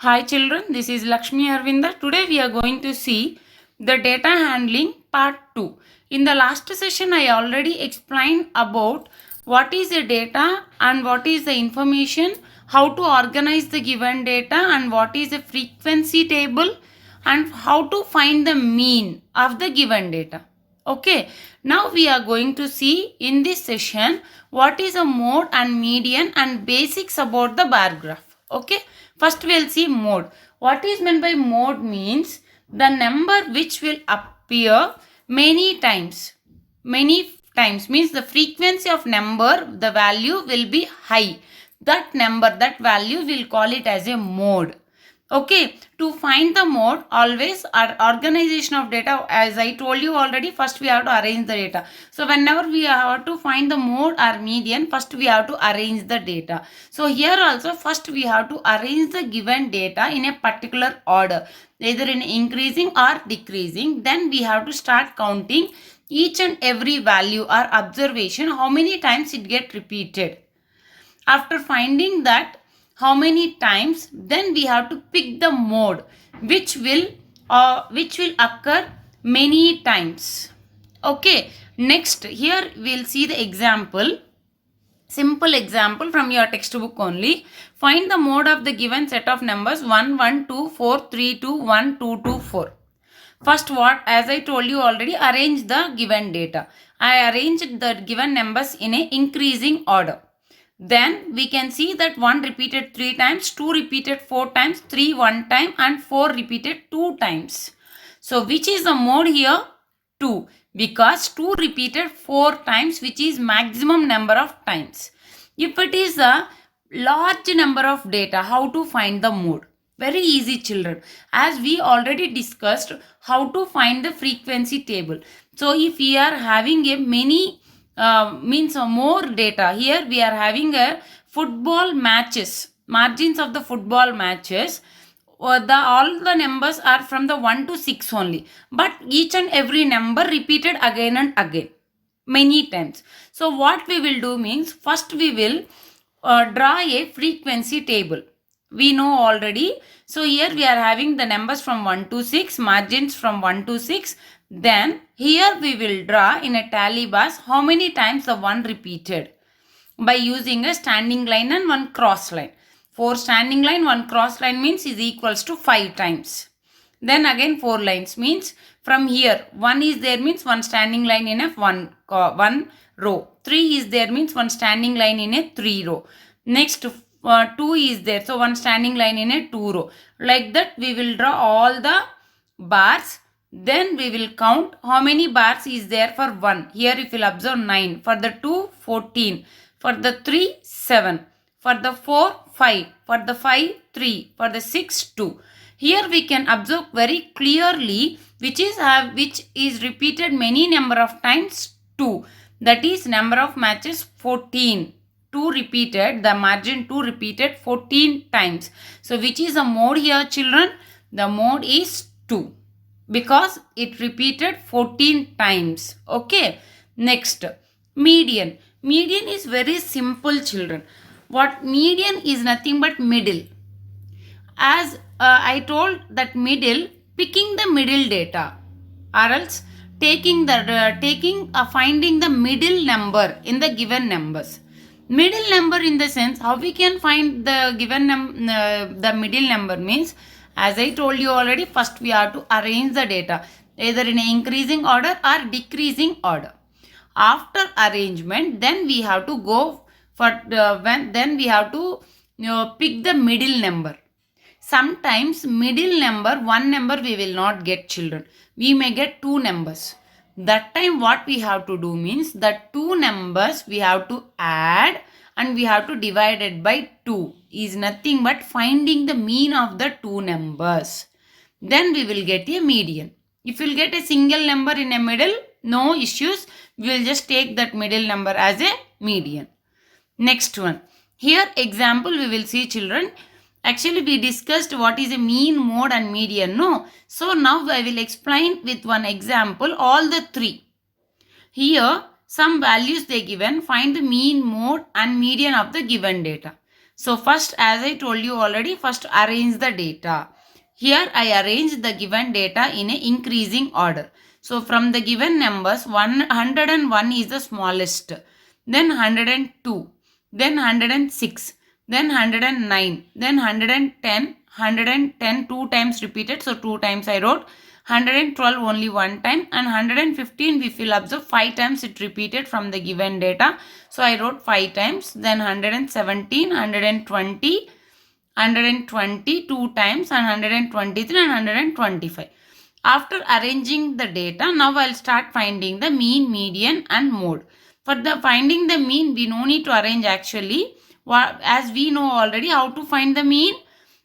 Hi children, this is Lakshmi Arvinda. Today we are going to see the data handling part 2. In the last session I already explained about what is the data and what is the information, how to organize the given data and what is the frequency table and how to find the mean of the given data. Okay, now we are going to see in this session what is a mode and median and basics about the bar graph. Okay, first we'll see mode. What is meant by mode means the number which will appear many times. Many times means the frequency of number, the value will be high. That number, that value, we'll call it as a mode. Okay, to find the mode, always our organization of data, as I told you already, first we have to arrange the data. So whenever we have to find the mode or median, first we have to arrange the data. So here also first we have to arrange the given data in a particular order, either in increasing or decreasing. Then we have to start counting each and every value or observation, how many times it get repeated. After finding that how many times, then we have to pick the mode which will occur many times. Okay, next here we'll see the example, simple example from your textbook only. Find the mode of the given set of numbers 1 1 2 4 3 2 1 2 2 4. First, what, as I told you already, arrange the given data. I arranged the given numbers in a increasing order. Then we can see that 1 repeated 3 times, 2 repeated 4 times, 3 1 time and 4 repeated 2 times. So which is the mode here? 2, because 2 repeated 4 times, which is maximum number of times. If it is a large number of data, how to find the mode? Very easy children, as we already discussed how to find the frequency table. So if we are having a many means more data, here we are having a football matches, margins of the football matches, all the numbers are from the 1 to 6 only, but each and every number repeated again and again many times. So what we will do means, first we will draw a frequency table. We know already. So here we are having the numbers from 1 to 6, margins from 1 to 6. Then here we will draw in a tally bars how many times the 1 repeated by using a standing line and one cross line. 4 standing line, 1 cross line means is equals to 5 times. Then again 4 lines means from here 1 is there means 1 standing line in a 1 row. 3 is there means 1 standing line in a 3 row. Next 2 is there, so 1 standing line in a 2 row. Like that we will draw all the bars. Then we will count how many bars is there for 1. Here if you will observe 9. For the 2, 14. For the 3, 7. For the 4, 5. For the 5, 3. For the 6, 2. Here we can observe very clearly which is repeated many number of times, 2. That is number of matches 14. 2 repeated, the margin 2 repeated 14 times. So which is the mode here children? The mode is 2, because it repeated 14 times. Okay, next median. Median is very simple children. What median is nothing but middle. As I told that middle, picking the middle data, or else finding the middle number in the given numbers. Middle number in the sense, how we can find the given the middle number means, as I told you already, first we have to arrange the data either in an increasing order or decreasing order. After arrangement, then we have to go for then we have to pick the middle number. Sometimes middle number, one number we will not get children. We may get 2 numbers. That time what we have to do means that 2 numbers we have to add and we have to divide it by 2 is nothing but finding the mean of the 2 numbers. Then we will get a median. If you will get a single number in a middle, no issues. We will just take that middle number as a median. Next one. Here example we will see children. Actually we discussed what is a mean, mode and median, no? So now I will explain with one example all the 3. Here some values they given, find the mean, mode and median of the given data. So first, as I told you already, first arrange the data. Here I arrange the given data in an increasing order. So from the given numbers, 101 is the smallest, then 102, then 106, then 109, then 110, 110 two times repeated, so 2 times I wrote, 112 only one time, and 115 we will observe 5 times it repeated from the given data. So I wrote 5 times, then 117, 120, 122 times, and 123 and 125. After arranging the data, now I'll start finding the mean, median and mode. For the finding the mean, we no need to arrange actually. As we know already how to find the mean,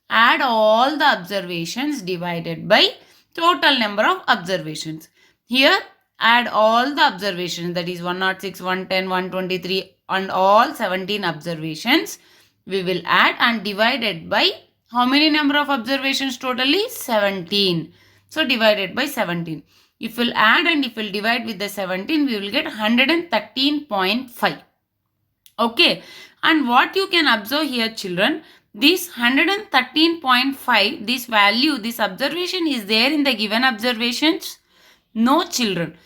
add all the observations divided by total number of observations. Here add all the observations, that is 106, 110, 123 and all 17 observations we will add and divided by how many number of observations totally? 17. So divided by 17. If we'll add and if we'll divide with the 17, we will get 113.5. Okay. And what you can observe here, children, this 113.5, this value, this observation is there in the given observations? No, children.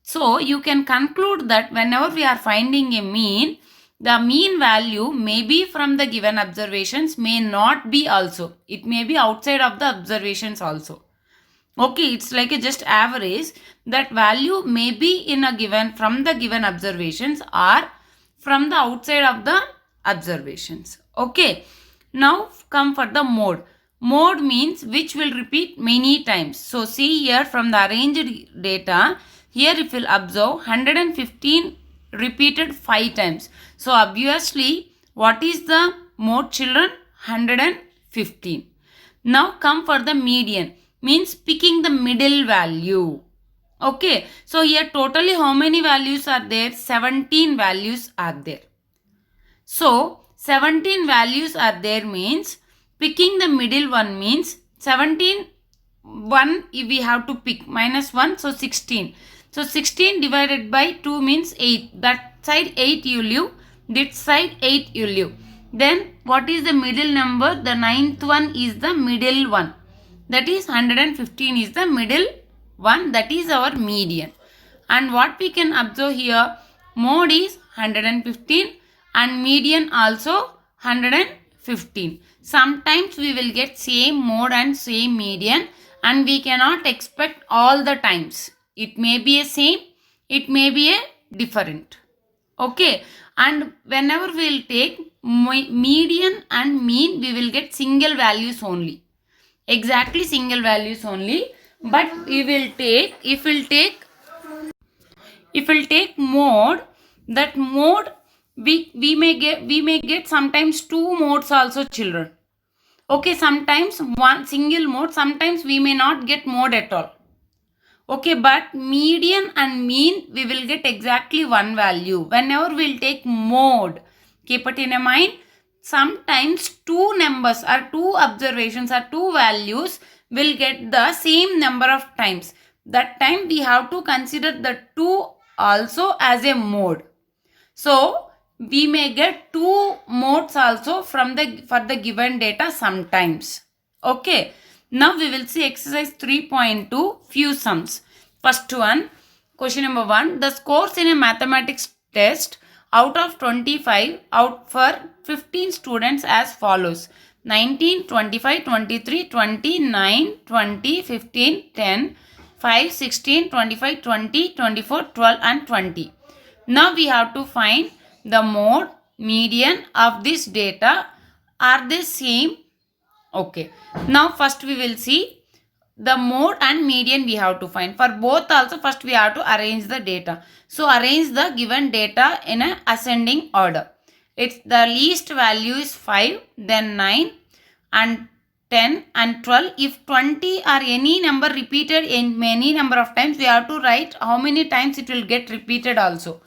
So you can conclude that whenever we are finding a mean, the mean value may be from the given observations, may not be also. It may be outside of the observations also. Okay, it's like a just average. That value may be in a given from the given observations or from the outside of the observations. Okay. Now come for the mode. Mode means which will repeat many times. So see here from the arranged data, here if we'll observe 115 repeated 5 times. So obviously what is the mode, children? 115. Now come for the median, means picking the middle value. Okay, so here totally how many values are there? 17 values are there. So 17 values are there means picking the middle one means 17, 1 we have to pick, minus 1, so 16. So 16 divided by 2 means 8. That side 8 you leave, this side 8 you leave. Then what is the middle number? The ninth one is the middle one. That is 115 is the middle one, that is our median. And what we can observe here, mode is 115 and median also 115. Sometimes we will get same mode and same median and we cannot expect all the times. It may be a same, it may be a different. Okay, and whenever we will take median and mean, we will get single values only. Exactly single values only. But we will take, if we'll take mode, that mode we may get sometimes two modes also, children. Okay, sometimes one single mode, sometimes we may not get mode at all. Okay, but median and mean we will get exactly one value. Whenever we'll take mode, keep it in a mind, sometimes two numbers or two observations or two values will get the same number of times. That time we have to consider the two also as a mode. So we may get two modes also for the given data sometimes. Okay. Now we will see exercise 3.2, few sums. First one, question number 1. The scores in a mathematics test out of 25 out for 15 students as follows: 19, 25, 23, 29, 20, 15, 10, 5, 16, 25, 20, 24, 12 and 20. Now we have to find the mode, median of this data. Are they same? Okay. Now first we will see the mode and median we have to find. For both also first we have to arrange the data. So arrange the given data in an ascending order. It's the least value is 5, then 9 and 10 and 12. If 20 or any number repeated in many number of times, we have to write how many times it will get repeated also.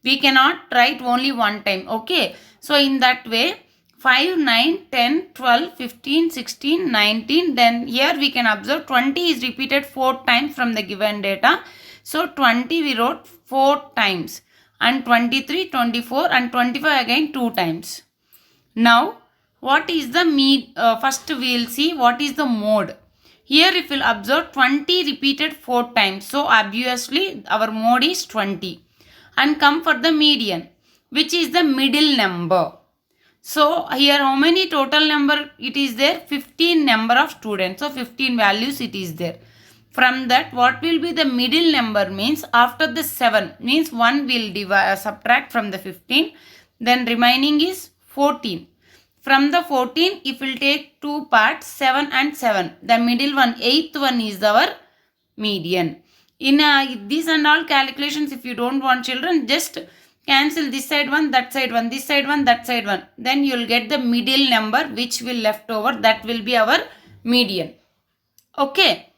We cannot write only one time. Okay. So in that way, 5, 9, 10, 12, 15, 16, 19. Then here we can observe 20 is repeated 4 times from the given data. So 20 we wrote 4 times. And 23, 24 and 25 again 2 times. Now What is the first we will see what is the mode. Here if you will observe 20 repeated 4 times. So obviously our mode is 20. And come for the median, which is the middle number. So here how many total number it is there? 15 number of students. So 15 values it is there. From that what will be the middle number means after the 7 means 1 will subtract from the 15. Then remaining is 14. From the 14 if we will take two parts 7 and 7. The middle one 8th one is our median. In these and all calculations if you don't want children just cancel this side one, that side one, this side one, that side one. Then you will get the middle number which will left over. That will be our median. Okay.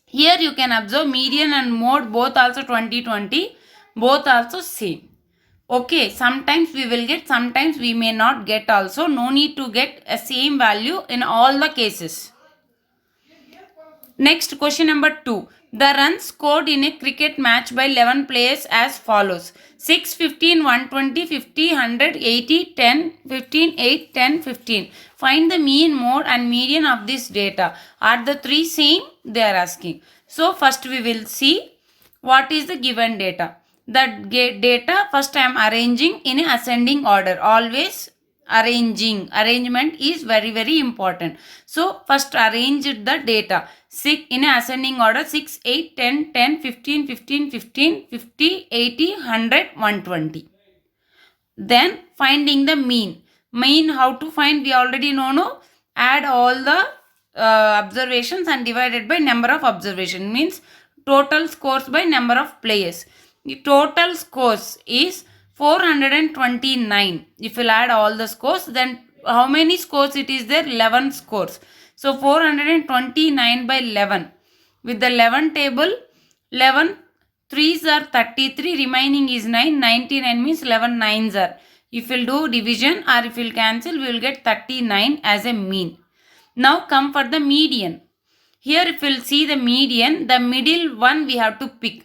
Here you can observe median and mode both also 20-20. Both also same. Okay. Sometimes we will get, sometimes we may not get also. No need to get a same value in all the cases. Next question number 2. The runs scored in a cricket match by 11 players as follows. 6, 15, 120, 50, 100, 80, 10, 15, 8, 10, 15. Find the mean, mode and median of this data. Are the three same? They are asking. So first we will see what is the given data. The data first I am arranging in a ascending order. Always arrangement is very important. So first arrange the data in ascending order 6, 8, 10, 10, 15, 15, 15, 50, 80, 100, 120. Then finding the mean. Mean how to find we already know. No? Add all the observations and divided by number of observation means total scores by number of players. The total scores is 429. If you add all the scores, then how many scores it is there? 11 scores. So 429 by 11. With the 11 table, 11 3s are 33, remaining is 9. 99 means 11 9s are. If you will do division or if you will cancel, we will get 39 as a mean. Now come for the median. Here if you will see the median, the middle one we have to pick.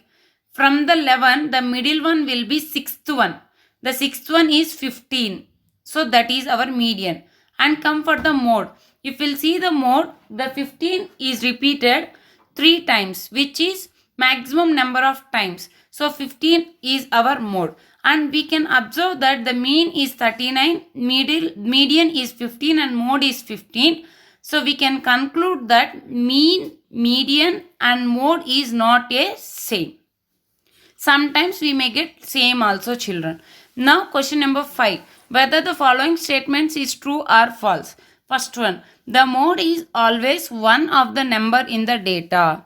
From the 11, the middle one will be 6th one. The 6th one is 15. So that is our median. And come for the mode. If you will see the mode, the 15 is repeated 3 times, which is maximum number of times. So 15 is our mode. And we can observe that the mean is 39, median is 15 and mode is 15. So we can conclude that mean, median and mode is not a same. Sometimes we may get same also children. Now question number 5. Whether the following statements is true or false. First one. The mode is always one of the number in the data.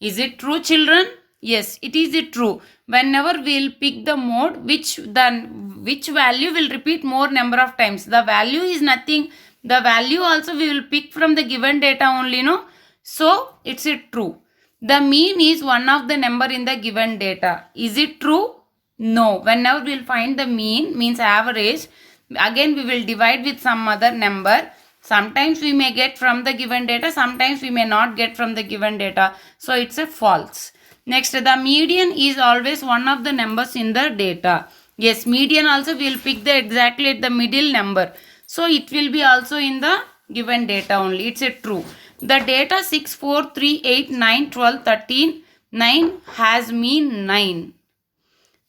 Is it true children? Yes, it is true. Whenever we will pick the mode, which value will repeat more number of times. The value is nothing. The value also we will pick from the given data only, no? So it's true. The mean is one of the number in the given data. Is it true? No. Whenever we will find the mean, means average, again we will divide with some other number. Sometimes we may get from the given data, sometimes we may not get from the given data. So it's a false. Next, the median is always one of the numbers in the data. Yes, median also we will pick the exactly at the middle number. So it will be also in the given data only. It's true. The data 6, 4, 3, 8, 9, 12, 13, 9 has mean 9.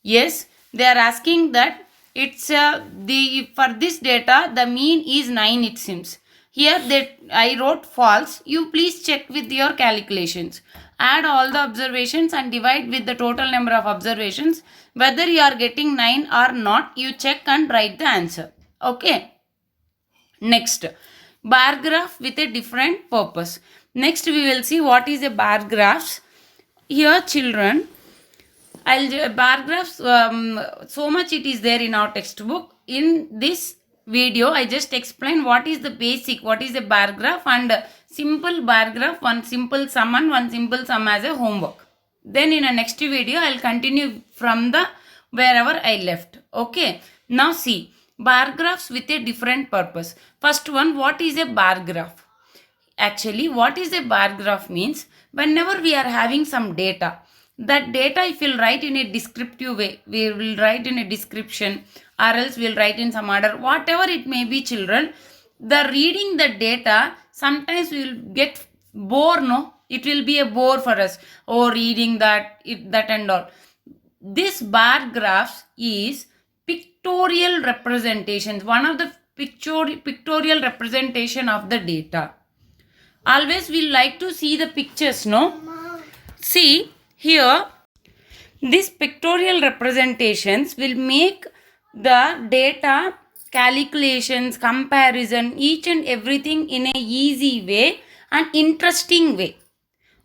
Yes, they are asking that it's for this data the mean is 9 it seems. Here that I wrote false. You please check with your calculations. Add all the observations and divide with the total number of observations. Whether you are getting 9 or not, you check and write the answer. Okay. Next, bar graph with a different purpose. Next we will see what is a bar graphs. Here children, bar graphs, so much it is there in our textbook. In this video, I just explain what is the basic, what is a bar graph and simple bar graph, one simple sum and one simple sum as a homework. Then in a next video, I will continue from the wherever I left. Okay. Now see, bar graphs with a different purpose. First one, what is a bar graph? Actually, what is a bar graph means, whenever we are having some data, that data if we will write in a descriptive way, we will write in a description or else we will write in some order, whatever it may be children, the reading the data, sometimes we will get bore, no? It will be a bore for us. Oh, reading that, that and all. This bar graphs is pictorial representations, one of the pictorial representation of the data. Always we like to see the pictures, no? See here, these pictorial representations will make the data calculations, comparison, each and everything in a easy way and interesting way.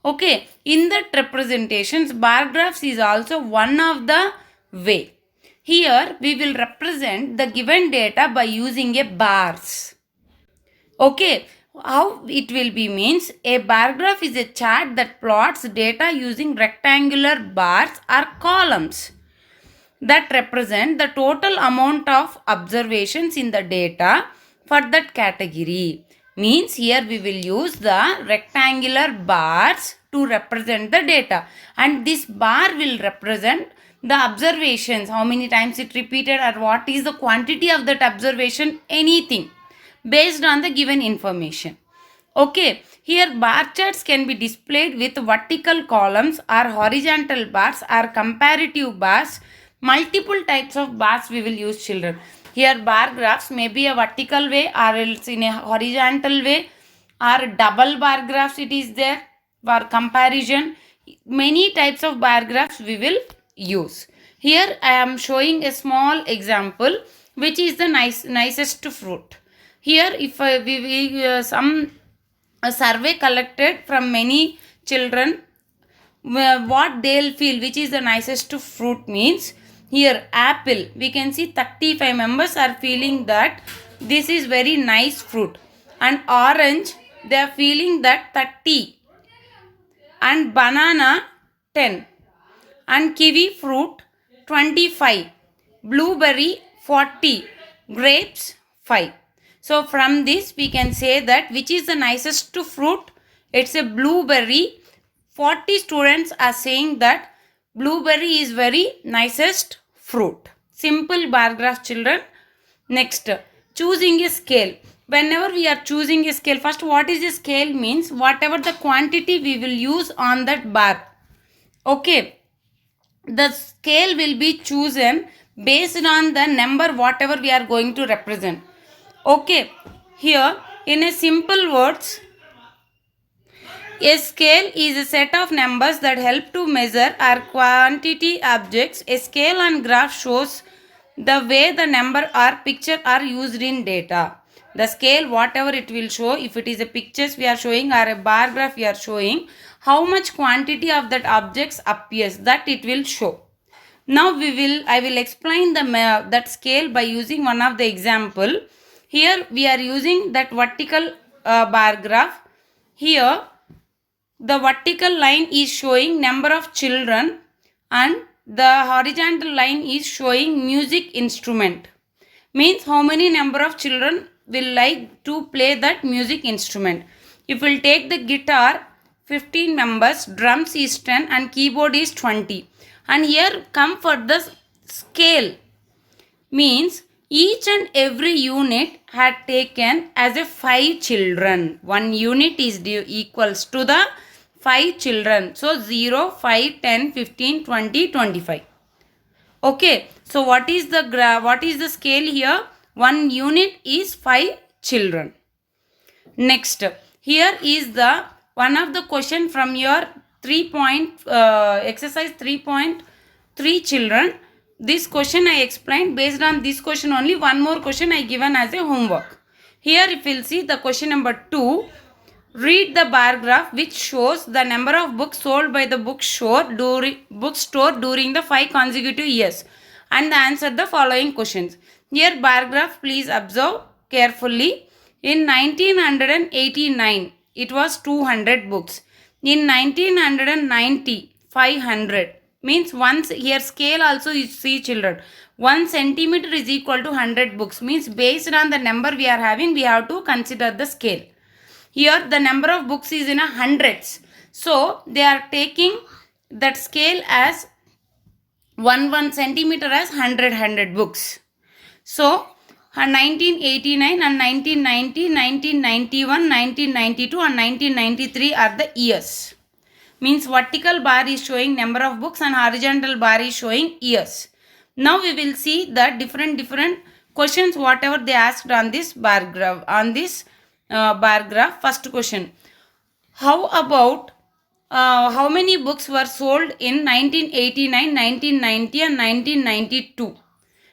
Okay, in that representations, bar graphs is also one of the way. Here we will represent the given data by using a bars. Okay, how it will be means, a bar graph is a chart that plots data using rectangular bars or columns that represent the total amount of observations in the data for that category. Means here we will use the rectangular bars to represent the data, and this bar will represent the observations, how many times it repeated or what is the quantity of that observation, anything based on the given information. Okay, here bar charts can be displayed with vertical columns or horizontal bars or comparative bars. Multiple types of bars we will use, children. Here bar graphs may be a vertical way or else in a horizontal way, or double bar graphs it is there for comparison. Many types of bar graphs we will use. Here I am showing a small example which is the nicest fruit. Here if a survey collected from many children, what they'll feel which is the nicest fruit means, here apple, we can see 35 members are feeling that this is very nice fruit, and orange they are feeling that 30, and banana 10, and kiwi fruit 25, blueberry 40, grapes 5. So from this we can say that which is the nicest fruit, it's a blueberry. 40 students are saying that blueberry is very nicest fruit. Simple bar graph, children. Next, choosing a scale. Whenever we are choosing a scale, first what is a scale means, whatever the quantity we will use on that bar. Okay, the scale will be chosen based on the number whatever we are going to represent. Okay, here in a simple words, a scale is a set of numbers that help to measure or quantity objects. A scale on graph shows the way the number or picture are used in data. The scale, whatever it will show, if it is a pictures we are showing or a bar graph we are showing, how much quantity of that objects appears, that it will show. Now I will explain that scale by using one of the example. Here we are using that vertical bar graph. Here the vertical line is showing number of children and the horizontal line is showing music instrument. Means how many number of children will like to play that music instrument. If we will take the guitar, 15 members, drums is 10 and keyboard is 20. And here come for the scale. Means each and every unit had taken as a 5 children. One unit is equals to the 5 children. So 0, 5, 10, 15, 20, 25. Okay. So what is the scale here? One unit is 5 children. Next, here is the one of the question from your exercise 3.3 children. This question I explained. Based on this question only, one more question I given as a homework. Here if you will see the question number 2, read the bar graph which shows the number of books sold by the bookstore during the 5 consecutive years, and answer the following questions. Here bar graph, please observe carefully. In 1989 it was 200 books. In 1990 500. Means once here scale also you see, children. 1 centimeter is equal to 100 books. Means based on the number we are having, we have to consider the scale. Here the number of books is in hundreds. So they are taking that scale as 1 centimeter as 100 books. So 1989 and 1990, 1991, 1992 and 1993 are the years. Means vertical bar is showing number of books and horizontal bar is showing years. Now we will see the different questions whatever they asked on this bar graph. Bar graph. First question: how about how many books were sold in 1989, 1990 and 1992?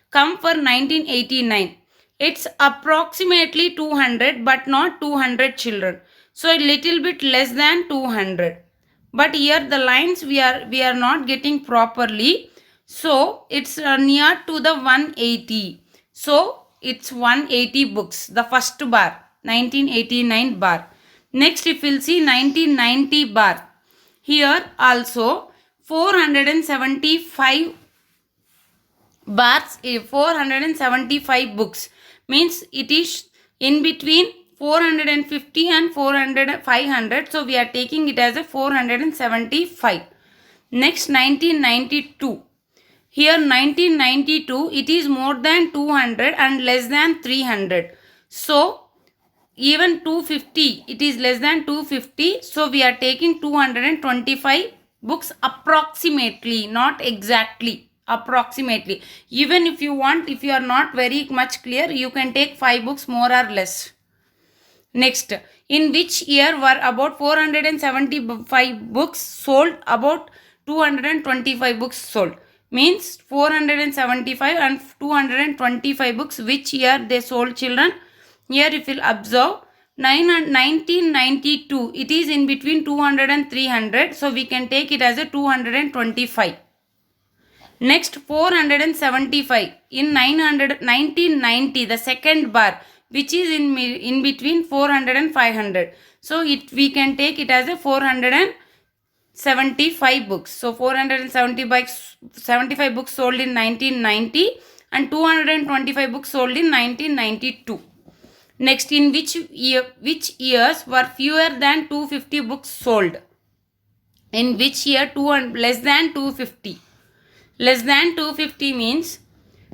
Come for 1989. It's approximately 200 but not 200 children. So a little bit less than 200. But here the lines we are not getting properly. So it's near to the 180. So it's 180 books. The first bar, 1989 bar. Next if we'll see 1990 bar. Here also 475 bars, 475 books. Means it is in between 450 and 500. So we are taking it as a 475. Next 1992. Here 1992 it is more than 200 and less than 300. So even 250 it is less than 250. So we are taking 225 books approximately, not exactly, approximately. Even if you want, if you are not very much clear, you can take 5 books more or less. Next, in which year were about 475 books sold, about 225 books sold? Means 475 and 225 books, which year they sold, children? Here if you will observe, 1992, it is in between 200 and 300. So we can take it as a 225. Next 475 in 1990, the second bar, which is in between 400 and 500. So we can take it as a 475 books. So 475 books sold in 1990 and 225 books sold in 1992. Next, in which years were fewer than 250 books sold? In which year less than 250? Less than 250 means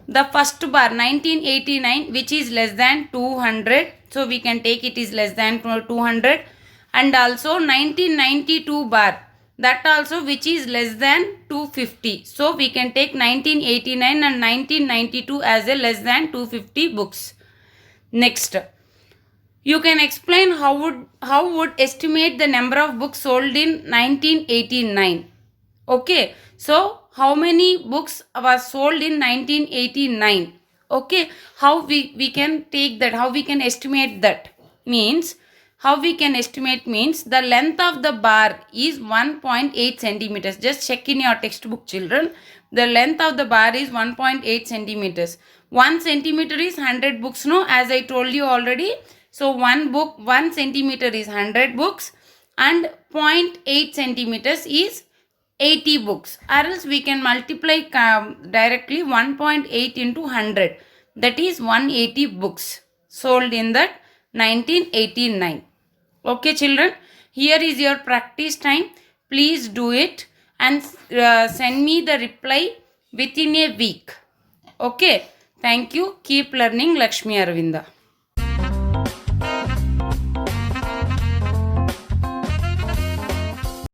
the first bar 1989, which is less than 200. So we can take it is less than 200. And also 1992 bar, that also which is less than 250. So we can take 1989 and 1992 as a less than 250 books. Next, you can explain how would estimate the number of books sold in 1989. Okay, so how many books were sold in 1989? Okay, how we can take that, how we can estimate that? Means, how we can estimate means the length of the bar is 1.8 centimeters. Just check in your textbook, children. The length of the bar is 1.8 centimeters. 1 centimeter is 100 books, no? As I told you already. So 1 centimeter is 100 books and 0.8 centimeters is 80 books. Or else we can multiply directly 1.8 into 100. That is 180 books sold in that 1989. Okay, children. Here is your practice time. Please do it and send me the reply within a week. Okay. Thank you. Keep learning, Lakshmi Aravinda.